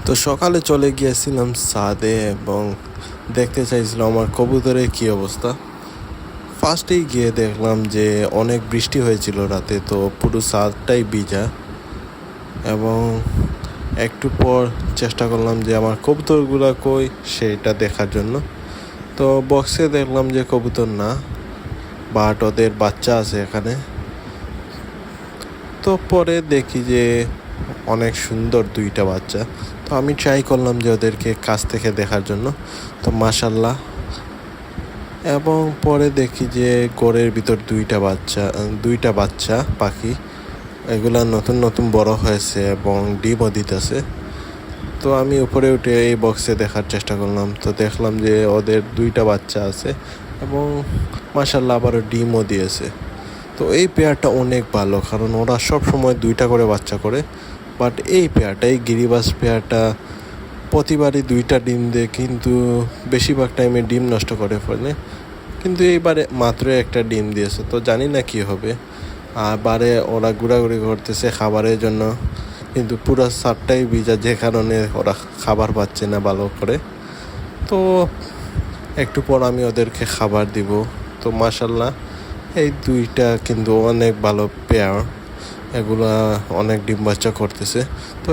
তো সকালে চলে গিয়েছিলাম ছাদে এবং দেখতে চাইছিলাম আমার কবুতরের কী অবস্থা। ফার্স্টেই গিয়ে দেখলাম যে অনেক বৃষ্টি হয়েছিল রাতে, তো পুরো ছাদটাই ভিজা। এবং একটু পর চেষ্টা করলাম যে আমার কবুতরগুলো কই সেটা দেখার জন্য। তো বক্সে দেখলাম যে কবুতর না, বাট ওদের বাচ্চা আছে এখানে। তো পরে দেখি যে অনেক সুন্দর দুইটা বাচ্চা। তো আমি ট্রাই করলাম যে ওদেরকে কাছ থেকে দেখার জন্য, তো মাশাল্লাহ। এবং পরে দেখি যে ঘরের ভিতর দুইটা বাচ্চা পাখি, এগুলা নতুন নতুন বড় হয়েছে এবং ডিমও দিতেছে। তো আমি উপরে উঠে এই বক্সে দেখার চেষ্টা করলাম, তো দেখলাম যে ওদের দুইটা বাচ্চা আছে এবং মাশাল্লাহ আবারও ডিমও দিয়েছে। তো এই পেয়ারটা অনেক ভালো, কারণ ওরা সব সময় দুইটা করে বাচ্চা করে। বাট এই পেয়ারটা, এই গিরিবাজ পেয়ারটা প্রতিবারই দুইটা ডিম দেয়, কিন্তু বেশিরভাগ টাইমে ডিম নষ্ট করে ফেলে। কিন্তু এইবারে মাত্র একটা ডিম দিয়েছে, তো জানি না কি হবে। আবারে ওরা ঘোরাঘুরি করতেছে খাবারের জন্য, কিন্তু পুরো ছাদটাই ভিজা, যে কারণে ওরা খাবার পাচ্ছে না ভালো করে। তো একটু পর আমি ওদেরকে খাবার দিব। তো মাশাল্লাহ এই দুইটা কিন্তু অনেক ভালো পেয়ার, এগুলা অনেক ডিম বাচ্চা করতেছে। তো